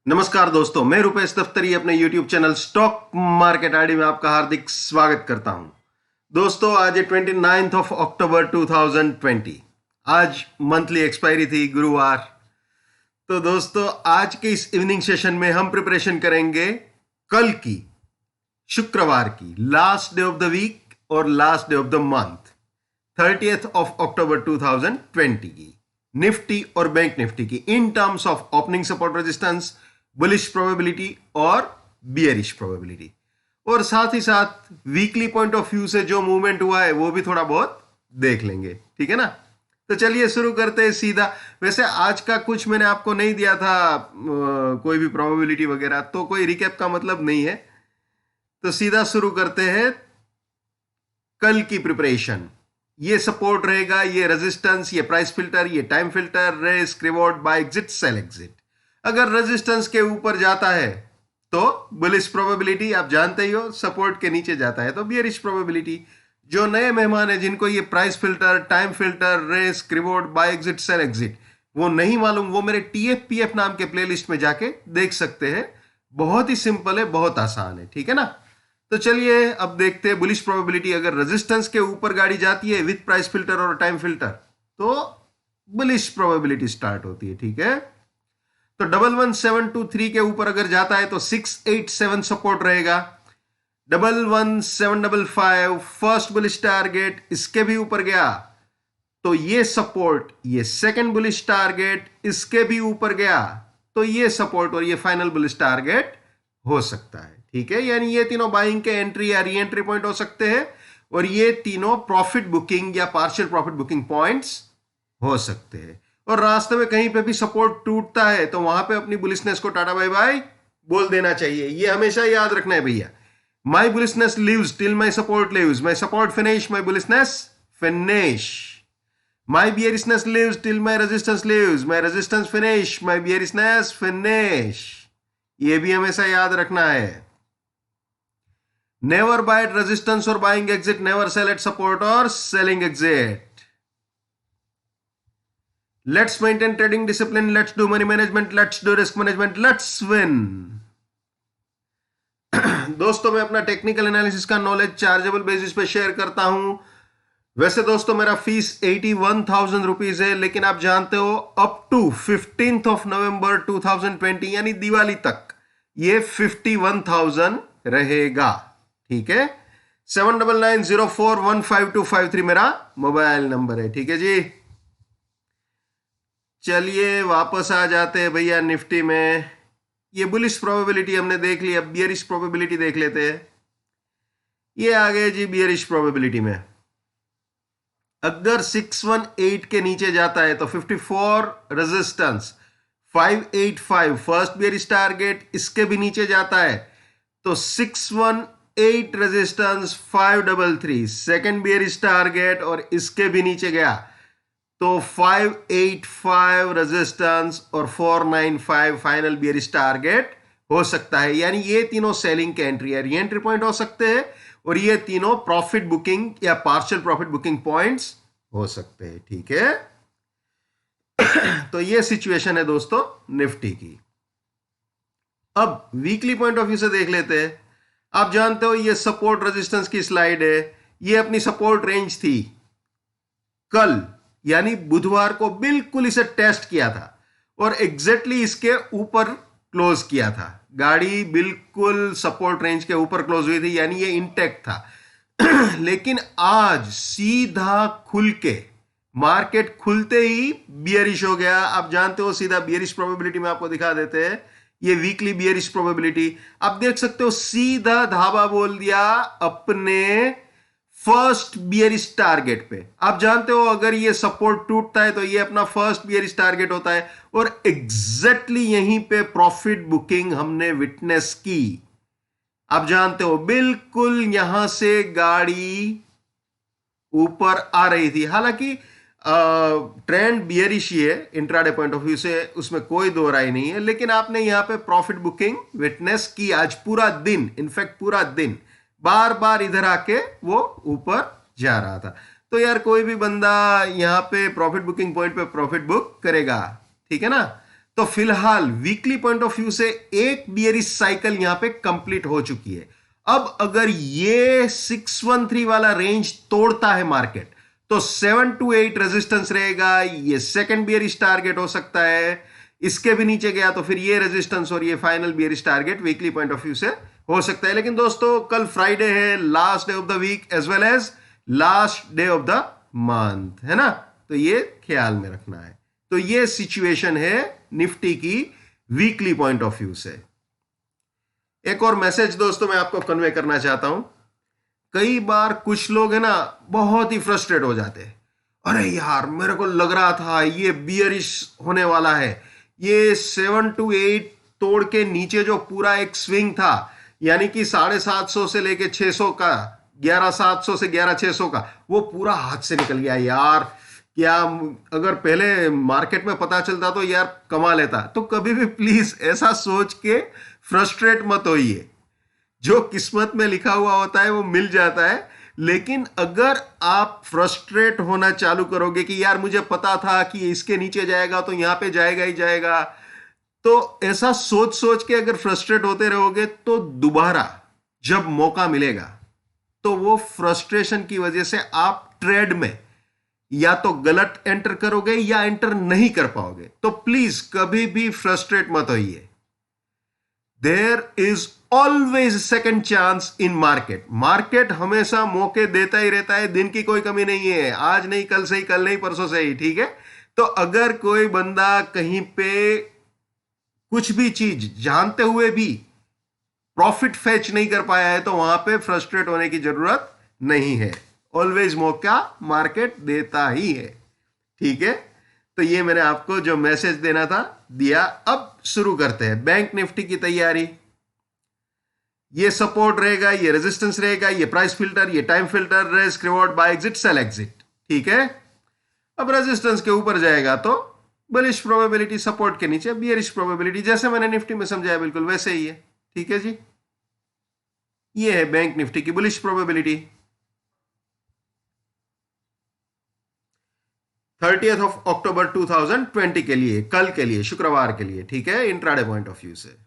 नमस्कार दोस्तों, मैं रुपेश दफ्तरी अपने YouTube channel stock market ID में आपका हार्दिक स्वागत करता हूं। दोस्तों, आज है 29 ऑफ अक्टूबर 2020। आज मंथली एक्सपायरी थी, गुरुवार। तो दोस्तों, आज के इस इवनिंग सेशन में हम प्रिपरेशन करेंगे कल की, शुक्रवार की, last day of the week और last day of the month, 30th of October 2020 की निफ्टी और बैंक निफ्टी की in terms of opening support resistance, bullish probability और बियरिश प्रोबेबिलिटी, और साथ ही साथ वीकली पॉइंट ऑफ व्यू से जो मूवमेंट हुआ है वो भी थोड़ा बहुत देख लेंगे। ठीक है ना? तो चलिए शुरू करते हैं सीधा। वैसे आज का कुछ मैंने आपको नहीं दिया था, कोई भी प्रोबेबिलिटी वगैरह, तो कोई रिकैप का मतलब नहीं है। तो सीधा शुरू करते हैं कल की प्रिपरेशन। ये सपोर्ट रहेगा, ये रेजिस्टेंस, ये प्राइस फिल्टर, ये time filter, risk reward, buy exit, sell exit. अगर रेजिस्टेंस के ऊपर जाता है तो बुलिश प्रोबेबिलिटी, आप जानते ही हो। सपोर्ट के नीचे जाता है तो बियरिश प्रोबेबिलिटी। जो नए मेहमान है, जिनको ये price filter, time filter, risk reward, buy exit, sell exit वो नहीं मालूम, वो मेरे TFPF नाम के प्लेलिस्ट में जाके देख सकते हैं। बहुत ही सिंपल है, बहुत आसान है। ठीक है ना? तो चलिए अब देखते हैं बुलिश प्रोबेबिलिटी। अगर रेजिस्टेंस के ऊपर गाड़ी जाती है विथ प्राइस फिल्टर और टाइम फिल्टर तो बुलिश प्रोबेबिलिटी स्टार्ट होती है। ठीक है? तो 11723 के ऊपर अगर जाता है तो 687 सपोर्ट रहेगा। 11755 फर्स्ट बुलिश टारगेट, इसके भी ऊपर गया तो ये सपोर्ट, ये सेकंड बुलिश टारगेट, इसके भी ऊपर गया तो ये सपोर्ट और ये फाइनल बुलिश टारगेट हो सकता है। ठीक है? यानी ये तीनों बाइंग के एंट्री या री एंट्री पॉइंट हो सकते हैं, और ये तीनों प्रॉफिट बुकिंग या पार्शियल प्रॉफिट बुकिंग पॉइंट्स हो सकते हैं। और रास्ते में कहीं पे भी सपोर्ट टूटता है तो वहां पे अपनी बुलिशनेस को टाटा बाय बाय बोल देना चाहिए। ये हमेशा याद रखना है भैया। My bullishness lives till my support lives, my support finish, my bullishness finish. My bearishness lives till my resistance lives, my resistance finish, my bearishness finish. ये भी हमेशा याद रखना है। नेवर बाय एट रेजिस्टेंस और buying exit, never sell at support और selling exit. Let's maintain trading discipline. Let's do money management. Let's do risk management. Let's win. दोस्तों, मैं अपना टेक्निकल एनालिसिस का नॉलेज चार्जेबल बेसिस पे share करता हूं। वैसे दोस्तों, मेरा फीस 81,000 रुपीज है, लेकिन आप जानते हो up to 15th of November 2020 यानी दिवाली तक ये 51,000 रहेगा। ठीक है? 7990415253 मेरा मोबाइल नंबर है। ठीक है जी? चलिए वापस आ जाते हैं भैया निफ्टी में। ये बुलिश प्रोबेबिलिटी हमने देख ली, अब बियरिश प्रोबेबिलिटी देख लेते हैं। ये आ गए जी बियरिश प्रोबेबिलिटी में। अगर 618 के नीचे जाता है तो 54 रेजिस्टेंस, 585 फर्स्ट बियरिश टारगेट, इसके भी नीचे जाता है तो 618 रेजिस्टेंस, 533 सेकेंड बियरिश टारगेट, और इसके भी नीचे गया तो 585 रेजिस्टेंस और 495 फाइनल बियरिश टारगेट हो सकता है। यानी ये तीनों सेलिंग के एंट्री या री एंट्री पॉइंट हो सकते हैं, और ये तीनों प्रॉफिट बुकिंग या पार्शियल प्रॉफिट बुकिंग पॉइंट्स हो सकते हैं। ठीक है? तो ये सिचुएशन है दोस्तों निफ्टी की। अब वीकली पॉइंट ऑफ व्यू से देख लेते हैं। आप जानते हो ये सपोर्ट रेजिस्टेंस की स्लाइड है। ये अपनी सपोर्ट रेंज थी। कल यानी बुधवार को बिल्कुल इसे टेस्ट किया था और एग्जैक्टली इसके ऊपर क्लोज किया था। गाड़ी बिल्कुल सपोर्ट रेंज के ऊपर क्लोज हुई थी, यानी ये इंटैक्ट था। लेकिन आज सीधा खुल के मार्केट खुलते ही बियरिश हो गया। आप जानते हो, सीधा बियरिश प्रोबेबिलिटी में आपको दिखा देते हैं। ये वीकली बियरिश प्रोबेबिलिटी आप देख सकते हो, सीधा धावा बोल दिया अपने फर्स्ट बियरिश टारगेट पे। आप जानते हो अगर ये सपोर्ट टूटता है तो ये अपना फर्स्ट बियरिश टारगेट होता है, और एग्जैक्टली यहीं पे प्रॉफिट बुकिंग हमने विटनेस की। आप जानते हो बिल्कुल यहां से गाड़ी ऊपर आ रही थी। हालांकि ट्रेंड बियरिश ही है इंट्राडे पॉइंट ऑफ व्यू से, उसमें कोई दो राय नहीं है, लेकिन आपने यहां पे प्रॉफिट बुकिंग विटनेस की आज पूरा दिन। इनफैक्ट पूरा दिन बार बार इधर आके वो ऊपर जा रहा था। तो यार कोई भी बंदा यहाँ पे प्रॉफिट बुकिंग पॉइंट पे प्रॉफिट बुक करेगा। ठीक है ना? तो फिलहाल वीकली पॉइंट ऑफ व्यू से एक बियरिश साइकिल यहां पे कंप्लीट हो चुकी है। अब अगर ये 613 वाला रेंज तोड़ता है मार्केट, तो 7 to 8 रेजिस्टेंस रहेगा, ये सेकंड बियरिश टारगेट हो सकता है। इसके भी नीचे गया तो फिर ये रेजिस्टेंस और ये final bearish target weekly point of view से हो सकता है। लेकिन दोस्तों कल फ्राइडे है, last day of the week as well as last day of the month, है ना, तो ये ख्याल में रखना है। तो ये सिचुएशन है निफ्टी की वीकली पॉइंट ऑफ व्यू से। एक और मैसेज दोस्तों मैं आपको कन्वे करना चाहता हूं। कई बार कुछ लोग है ना बहुत ही फ्रस्ट्रेट हो जाते हैं, अरे यार मेरे को लग रहा था ये बियरिश होने वाला है, ये 7 to 8 तोड़ के नीचे जो पूरा एक स्विंग था, यानी कि 750 से लेके 600 का, 11700 से 11600 का, वो पूरा हाथ से निकल गया यार। क्या अगर पहले मार्केट में पता चलता तो यार कमा लेता। तो कभी भी प्लीज ऐसा सोच के फ्रस्ट्रेट मत होइए। जो किस्मत में लिखा हुआ होता है वो मिल जाता है। लेकिन अगर आप फ्रस्ट्रेट होना चालू करोगे कि यार मुझे पता था कि इसके नीचे जाएगा तो यहां पे जाएगा ही जाएगा, तो ऐसा सोच सोच के अगर फ्रस्ट्रेट होते रहोगे तो दोबारा जब मौका मिलेगा तो वो फ्रस्ट्रेशन की वजह से आप ट्रेड में या तो गलत एंटर करोगे या एंटर नहीं कर पाओगे। तो प्लीज कभी भी फ्रस्ट्रेट मत होइए। There is always second chance in market. Market हमेशा मौके देता ही रहता है, दिन की कोई कमी नहीं है, आज नहीं कल से ही, कल नहीं परसों से ही, ठीक है। तो अगर कोई बंदा कहीं पे कुछ भी चीज जानते हुए भी प्रॉफिट फेच नहीं कर पाया है तो वहां पे फ्रस्ट्रेट होने की जरूरत नहीं है। ऑलवेज मौका मार्केट देता ही है, ठीक है। तो ये मैंने आपको जो मैसेज देना था दिया। अब शुरू करते हैं बैंक निफ्टी की तैयारी। ये सपोर्ट रहेगा, ये रेजिस्टेंस रहेगा, ये प्राइस फिल्टर, ये time filter, risk reward, buy exit, sell exit, ठीक है। अब रेजिस्टेंस के ऊपर जाएगा तो बुलिश प्रोबेबिलिटी, सपोर्ट के नीचे बियरिश प्रोबेबिलिटी, जैसे मैंने निफ्टी में समझाया बिल्कुल वैसे ही है, ठीक है जी। ये है बैंक निफ्टी की bullish probability 30th of October 2020 के लिए, कल के लिए, शुक्रवार के लिए, ठीक है, इंट्राडे पॉइंट ऑफ व्यू से।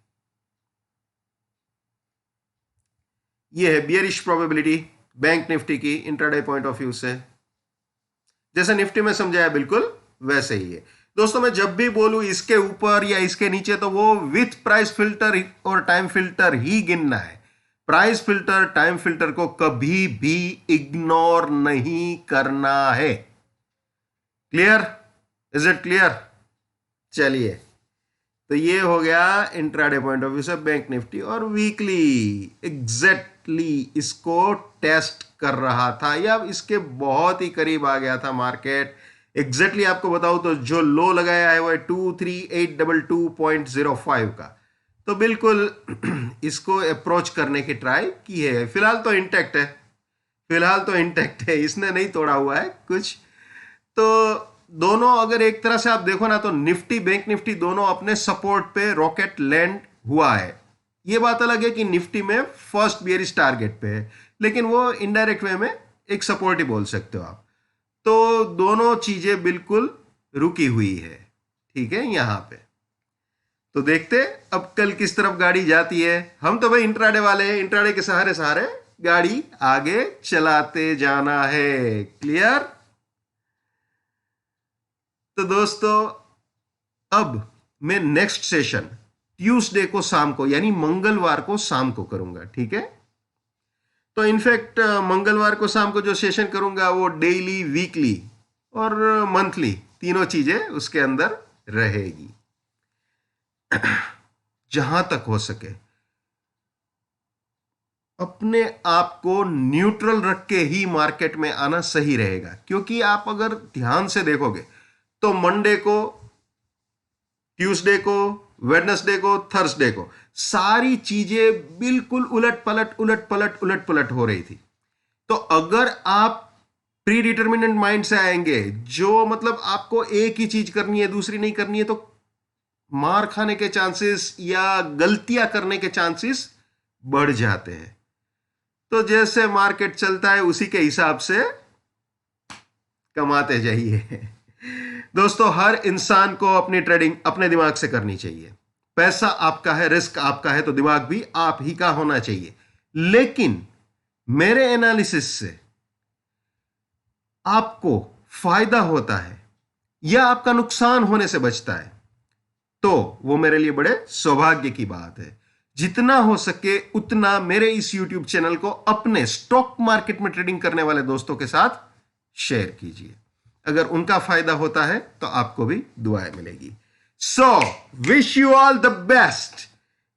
ये है बियरिश प्रोबेबिलिटी बैंक निफ्टी की इंट्राडे पॉइंट ऑफ व्यू से, जैसे निफ्टी में समझाया बिल्कुल वैसे ही है। दोस्तों मैं जब भी बोलूं इसके ऊपर या इसके नीचे तो वो विथ प्राइस फिल्टर और टाइम फिल्टर ही गिनना है। प्राइस फिल्टर, टाइम फिल्टर को कभी भी इग्नोर नहीं करना है। क्लियर? Is it clear? चलिए, तो ये हो गया इंट्राडे पॉइंट ऑफ व्यू से बैंक निफ्टी। और वीकली एग्जैक्टली इसको टेस्ट कर रहा था या इसके बहुत ही करीब आ गया था मार्केट। एग्जैक्टली आपको बताऊं तो जो लो लगाया है वो है 23822.05 का। तो बिल्कुल इसको अप्रोच करने की ट्राई की है। फिलहाल तो इंटैक्ट है, फिलहाल तो इंटैक्ट है, इसने नहीं तोड़ा हुआ है कुछ। तो दोनों अगर एक तरह से आप देखो ना तो निफ्टी बैंक निफ्टी दोनों अपने सपोर्ट पे रॉकेट लैंड हुआ है। ये बात अलग है कि निफ्टी में फर्स्ट बियरिश टारगेट पे है, लेकिन वो इनडायरेक्ट वे में एक सपोर्ट ही बोल सकते हो आप। तो दोनों चीजें बिल्कुल रुकी हुई है, ठीक है यहां पे। तो देखते अब कल किस तरफ गाड़ी जाती है। हम तो भाई इंट्राडे वाले हैं, इंट्राडे के सहारे सहारे गाड़ी आगे चलाते जाना है। क्लियर? तो दोस्तों अब मैं नेक्स्ट सेशन ट्यूसडे को शाम को यानी मंगलवार को शाम को करूंगा, ठीक है। तो इनफैक्ट मंगलवार को शाम को जो सेशन करूंगा वो डेली, वीकली और मंथली तीनों चीजें उसके अंदर रहेगी। जहां तक हो सके अपने आप को न्यूट्रल रख के ही मार्केट में आना सही रहेगा, क्योंकि आप अगर ध्यान से देखोगे तो मंडे को, ट्यूसडे को, वेडनेसडे को, थर्सडे को सारी चीजें बिल्कुल उलट पलट हो रही थी। तो अगर आप प्री डिटर्मिनेंट माइंड से आएंगे, जो मतलब आपको एक ही चीज करनी है दूसरी नहीं करनी है, तो मार खाने के चांसेस या गलतियां करने के चांसेस बढ़ जाते हैं। तो जैसे मार्केट चलता है उसी के हिसाब से कमाते जाइए। दोस्तों, हर इंसान को अपनी ट्रेडिंग अपने दिमाग से करनी चाहिए। पैसा आपका है, रिस्क आपका है, तो दिमाग भी आप ही का होना चाहिए। लेकिन मेरे एनालिसिस से आपको फायदा होता है या आपका नुकसान होने से बचता है, तो वो मेरे लिए बड़े सौभाग्य की बात है। जितना हो सके उतना मेरे इस YouTube चैनल को अपने स्टॉक मार्केट में ट्रेडिंग करने वाले दोस्तों के साथ शेयर कीजिए। अगर उनका फायदा होता है तो आपको भी दुआएं मिलेगी। So wish you all the best.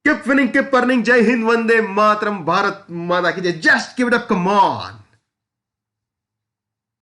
Keep winning, keep earning. जय हिंद, वंदे मातरम, भारत माता की जय। Just give it up, come on.